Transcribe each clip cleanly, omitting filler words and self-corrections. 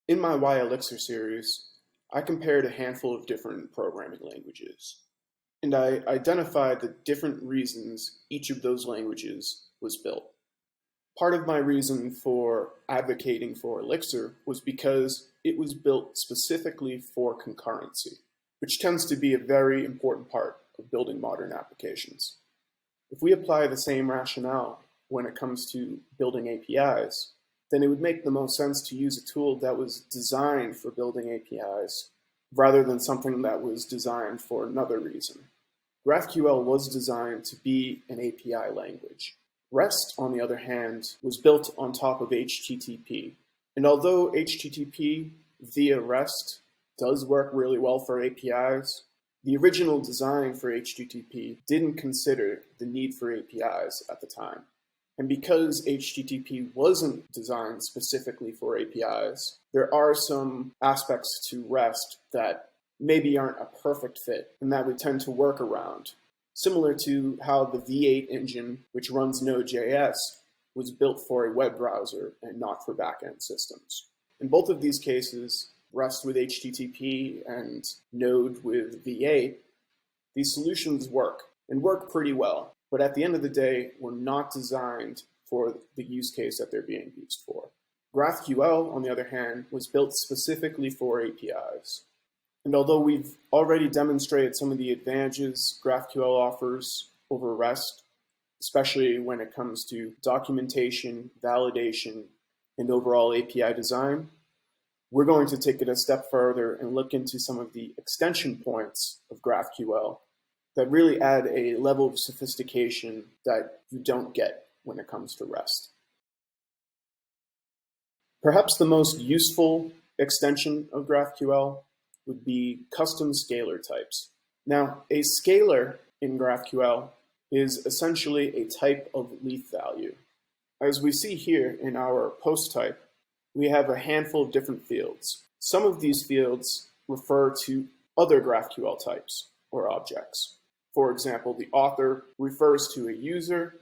In my Y Elixir series, I compared a handful of different programming languages, and I identified the different reasons each of those languages was built. Part of my reason for advocating for Elixir was because it was built specifically for concurrency, which tends to be a very important part of building modern applications. If we apply the same rationale when it comes to building APIs, then it would make the most sense to use a tool that was designed for building APIs rather than something that was designed for another reason. GraphQL was designed to be an API language. REST, on the other hand, was built on top of HTTP. And although HTTP via REST does work really well for APIs, the original design for HTTP didn't consider the need for APIs at the time. And because HTTP wasn't designed specifically for APIs, there are some aspects to REST that maybe aren't a perfect fit and that we tend to work around. Similar to how the V8 engine, which runs Node.js, was built for a web browser and not for backend systems. In both of these cases, REST with HTTP and Node with V8, these solutions work and work pretty well. But at the end of the day, were not designed for the use case that they're being used for. GraphQL, on the other hand, was built specifically for APIs. And although we've already demonstrated some of the advantages GraphQL offers over REST, especially when it comes to documentation, validation, and overall API design, we're going to take it a step further and look into some of the extension points of GraphQL that really add a level of sophistication that you don't get when it comes to REST. Perhaps the most useful extension of GraphQL would be custom scalar types. Now, a scalar in GraphQL is essentially a type of leaf value. As we see here in our post type, we have a handful of different fields. Some of these fields refer to other GraphQL types or objects. For example, the author refers to a user,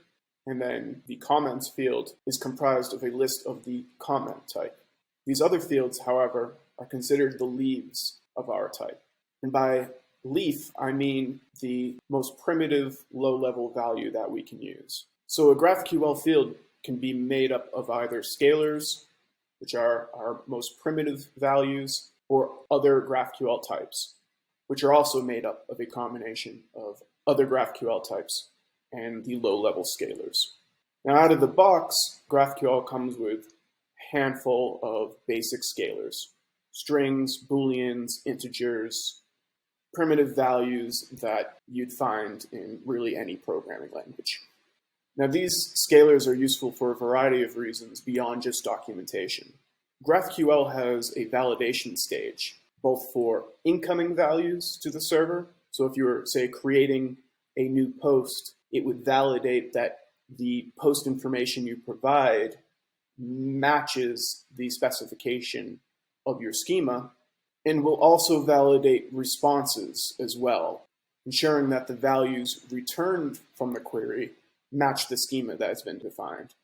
and then the comments field is comprised of a list of the comment type. These other fields, however, are considered the leaves of our type. And by leaf, I mean the most primitive low-level value that we can use. So a GraphQL field can be made up of either scalars, which are our most primitive values, or other GraphQL types, which are also made up of a combination of other GraphQL types and the low-level scalars. Now, out of the box, GraphQL comes with a handful of basic scalars: strings, booleans, integers, primitive values that you'd find in really any programming language. Now, these scalars are useful for a variety of reasons beyond just documentation. GraphQL has a validation stage, both for incoming values to the server. So if you were, say, creating a new post, it would validate that the post information you provide matches the specification of your schema, and will also validate responses as well, ensuring that the values returned from the query match the schema that has been defined.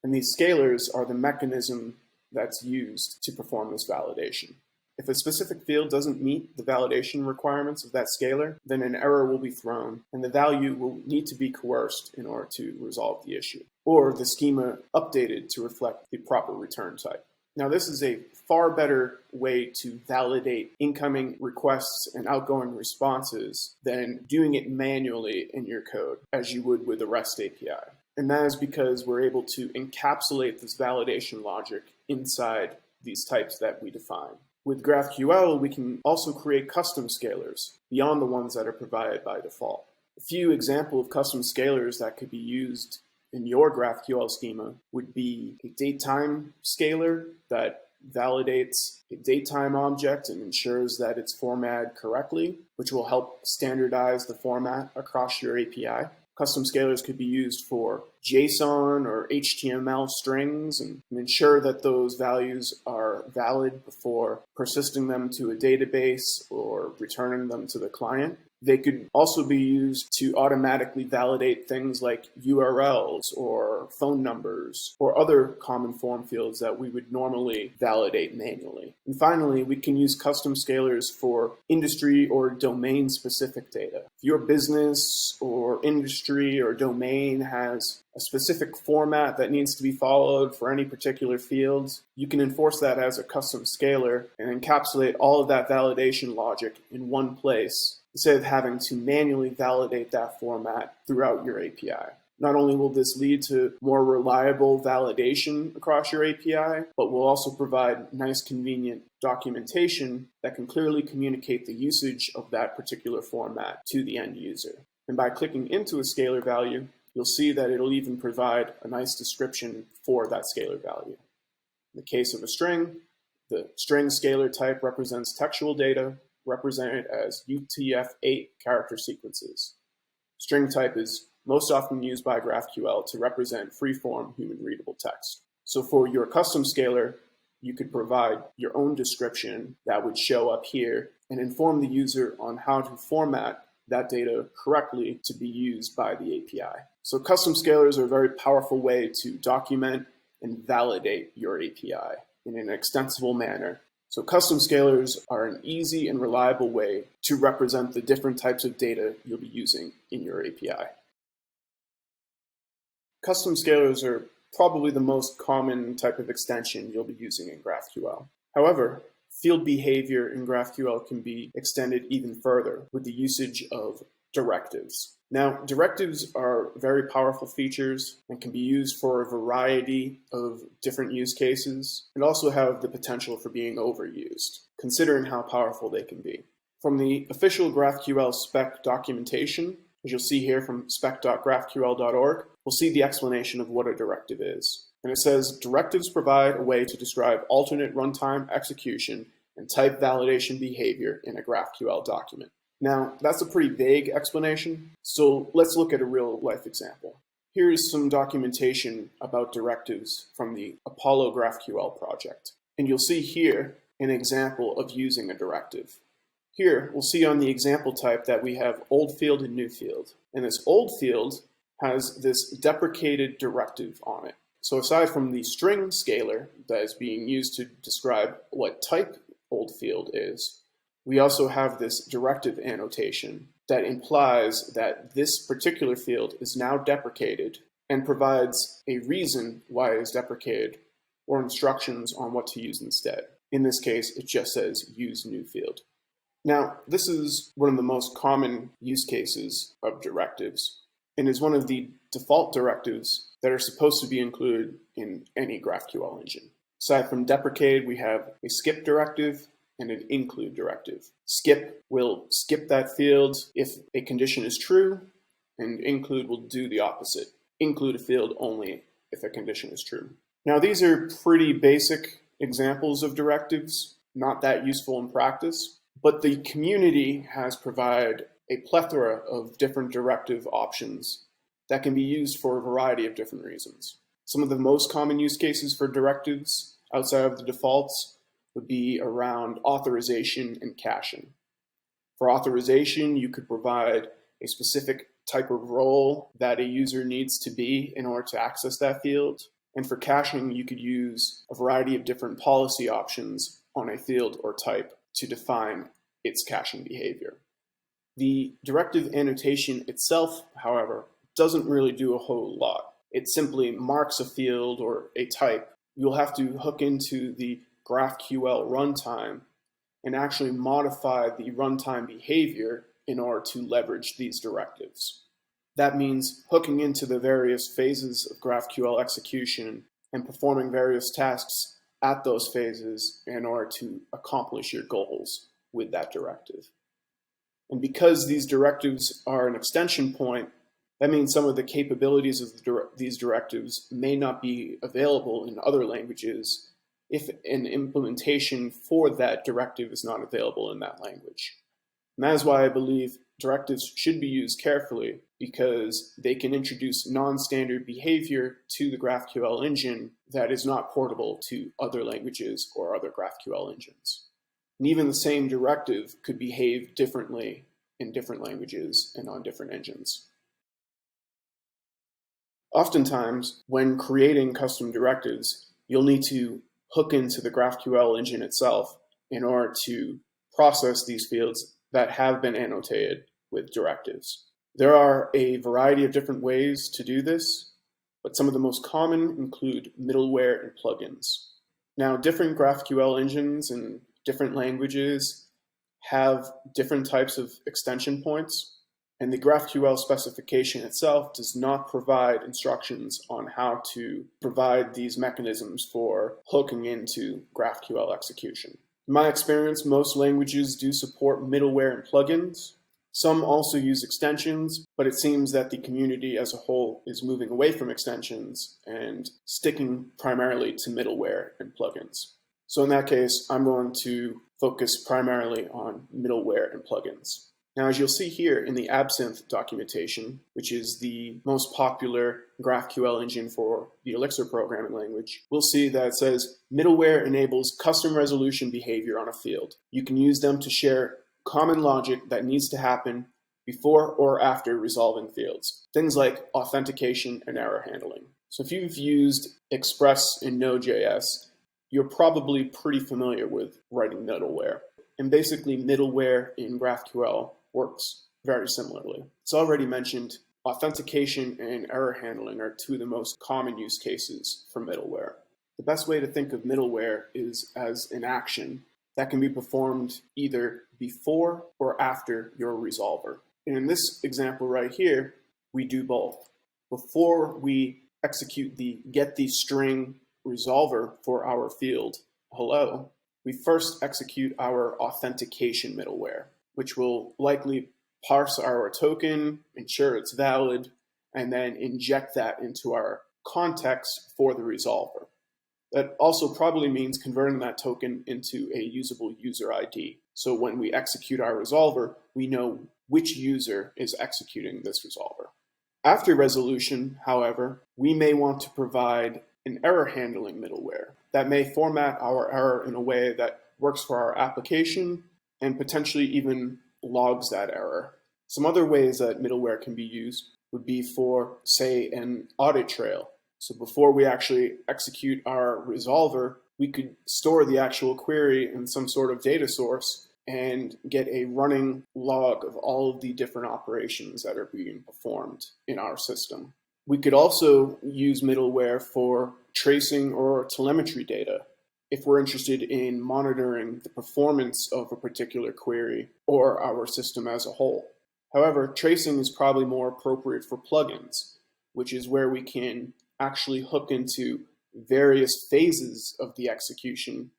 And these scalars are the mechanism that's used to perform this validation. If a specific field doesn't meet the validation requirements of that scalar, then an error will be thrown, and the value will need to be coerced in order to resolve the issue, or the schema updated to reflect the proper return type. Now, this is a far better way to validate incoming requests and outgoing responses than doing it manually in your code, as you would with a REST API. And that is because we're able to encapsulate this validation logic inside these types that we define. With GraphQL, we can also create custom scalars beyond the ones that are provided by default. A few examples of custom scalars that could be used in your GraphQL schema would be a datetime scalar that validates a datetime object and ensures that it's formatted correctly, which will help standardize the format across your API. Custom scalars could be used for JSON or HTML strings and ensure that those values are valid before persisting them to a database or returning them to the client. They could also be used to automatically validate things like URLs or phone numbers or other common form fields that we would normally validate manually. And finally, we can use custom scalars for industry or domain-specific data. If your business or industry or domain has a specific format that needs to be followed for any particular fields, you can enforce that as a custom scalar and encapsulate all of that validation logic in one place, instead of having to manually validate that format throughout your API. Not only will this lead to more reliable validation across your API, but will also provide nice, convenient documentation that can clearly communicate the usage of that particular format to the end user. And by clicking into a scalar value, you'll see that it'll even provide a nice description for that scalar value. In the case of a string, the string scalar type represents textual data, represented as UTF-8 character sequences. String type is most often used by GraphQL to represent free-form human-readable text. So for your custom scalar, you could provide your own description that would show up here and inform the user on how to format that data correctly to be used by the API. So custom scalars are a very powerful way to document and validate your API in an extensible manner. So custom scalars are an easy and reliable way to represent the different types of data you'll be using in your API. Custom scalars are probably the most common type of extension you'll be using in GraphQL. However, field behavior in GraphQL can be extended even further with the usage of directives. Now, directives are very powerful features and can be used for a variety of different use cases and also have the potential for being overused, considering how powerful they can be. From the official GraphQL spec documentation, as you'll see here from spec.graphql.org, we'll see the explanation of what a directive is. And it says, directives provide a way to describe alternate runtime execution and type validation behavior in a GraphQL document. Now, that's a pretty vague explanation, so let's look at a real-life example. Here is some documentation about directives from the Apollo GraphQL project. And you'll see here an example of using a directive. Here, we'll see on the example type that we have old field and new field. And this old field has this deprecated directive on it. So aside from the string scalar that is being used to describe what type old field is, we also have this directive annotation that implies that this particular field is now deprecated and provides a reason why it is deprecated or instructions on what to use instead. In this case, it just says use new field. Now, this is one of the most common use cases of directives and is one of the default directives that are supposed to be included in any GraphQL engine. Aside from deprecated, we have a skip directive and an include directive. Skip will skip that field if a condition is true, and include will do the opposite. Include a field only if a condition is true. Now, these are pretty basic examples of directives, not that useful in practice, but the community has provided a plethora of different directive options that can be used for a variety of different reasons. Some of the most common use cases for directives outside of the defaults would be around authorization and caching. For authorization, you could provide a specific type of role that a user needs to be in order to access that field. And for caching, you could use a variety of different policy options on a field or type to define its caching behavior. The directive annotation itself, however, doesn't really do a whole lot. It simply marks a field or a type. You'll have to hook into the GraphQL runtime and actually modify the runtime behavior in order to leverage these directives. That means hooking into the various phases of GraphQL execution and performing various tasks at those phases in order to accomplish your goals with that directive. And because these directives are an extension point, that means some of the capabilities of these directives may not be available in other languages if an implementation for that directive is not available in that language. And that is why I believe directives should be used carefully, because they can introduce non-standard behavior to the GraphQL engine that is not portable to other languages or other GraphQL engines. And even the same directive could behave differently in different languages and on different engines. Oftentimes, when creating custom directives, you'll need to hook into the GraphQL engine itself in order to process these fields that have been annotated with directives. There are a variety of different ways to do this, but some of the most common include middleware and plugins. Now, different GraphQL engines and different languages have different types of extension points, and the GraphQL specification itself does not provide instructions on how to provide these mechanisms for hooking into GraphQL execution. In my experience, most languages do support middleware and plugins. Some also use extensions, but it seems that the community as a whole is moving away from extensions and sticking primarily to middleware and plugins. So in that case, I'm going to focus primarily on middleware and plugins. Now, as you'll see here in the Absinthe documentation, which is the most popular GraphQL engine for the Elixir programming language, we'll see that it says middleware enables custom resolution behavior on a field. You can use them to share common logic that needs to happen before or after resolving fields, things like authentication and error handling. So if you've used Express in Node.js, you're probably pretty familiar with writing middleware. And basically, middleware in GraphQL works very similarly. It's already mentioned authentication and error handling are two of the most common use cases for middleware. The best way to think of middleware is as an action that can be performed either before or after your resolver. And in this example right here, we do both. Before we execute the get the string resolver for our field hello, we first execute our authentication middleware, which will likely parse our token, ensure it's valid, and then inject that into our context for the resolver. That also probably means converting that token into a usable user ID. So when we execute our resolver, we know which user is executing this resolver. After resolution, however, we may want to provide an error handling middleware that may format our error in a way that works for our application and potentially even logs that error. Some other ways that middleware can be used would be for, say, an audit trail. So before we actually execute our resolver, we could store the actual query in some sort of data source and get a running log of all of the different operations that are being performed in our system. We could also use middleware for tracing or telemetry data if we're interested in monitoring the performance of a particular query or our system as a whole. However, tracing is probably more appropriate for plugins, which is where we can actually hook into various phases of the execution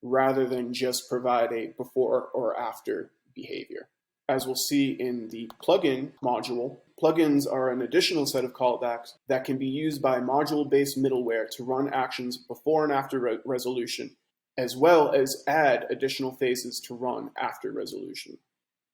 rather than just provide a before or after behavior. As we'll see in the plugin module, plugins are an additional set of callbacks that can be used by module-based middleware to run actions before and after resolution, as well as add additional phases to run after resolution.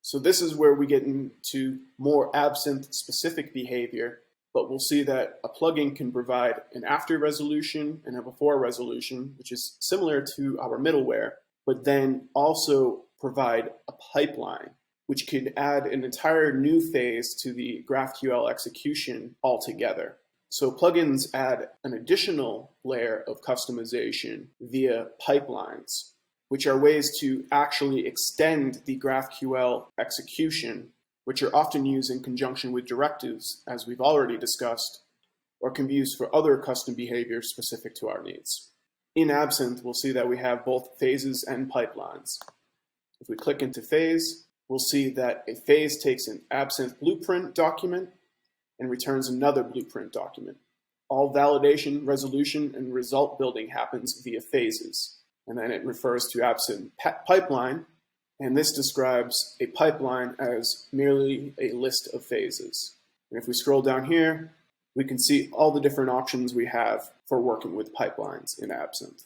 So this is where we get into more Absinthe-specific behavior, but we'll see that a plugin can provide an after resolution and a before resolution, which is similar to our middleware, but then also provide a pipeline, which could add an entire new phase to the GraphQL execution altogether. So plugins add an additional layer of customization via pipelines, which are ways to actually extend the GraphQL execution, which are often used in conjunction with directives, as we've already discussed, or can be used for other custom behaviors specific to our needs. In Absinthe, we'll see that we have both phases and pipelines. If we click into phase, we'll see that a phase takes an Absinthe blueprint document and returns another blueprint document. All validation, resolution, and result building happens via phases. And then it refers to Absinthe pipeline, and this describes a pipeline as merely a list of phases. And if we scroll down here, we can see all the different options we have for working with pipelines in Absinthe.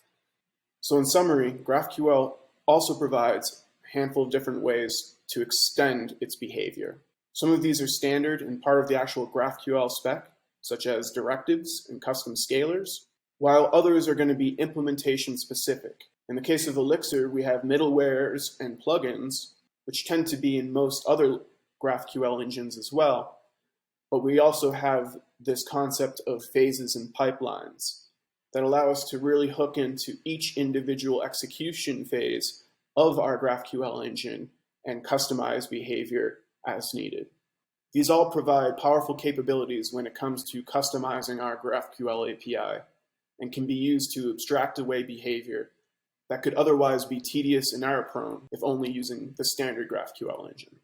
So in summary, GraphQL also provides a handful of different ways to extend its behavior. Some of these are standard and part of the actual GraphQL spec, such as directives and custom scalars, while others are going to be implementation specific. In the case of Elixir, we have middlewares and plugins, which tend to be in most other GraphQL engines as well. But we also have this concept of phases and pipelines that allow us to really hook into each individual execution phase of our GraphQL engine and customize behavior as needed. These all provide powerful capabilities when it comes to customizing our GraphQL API and can be used to abstract away behavior that could otherwise be tedious and error-prone if only using the standard GraphQL engine.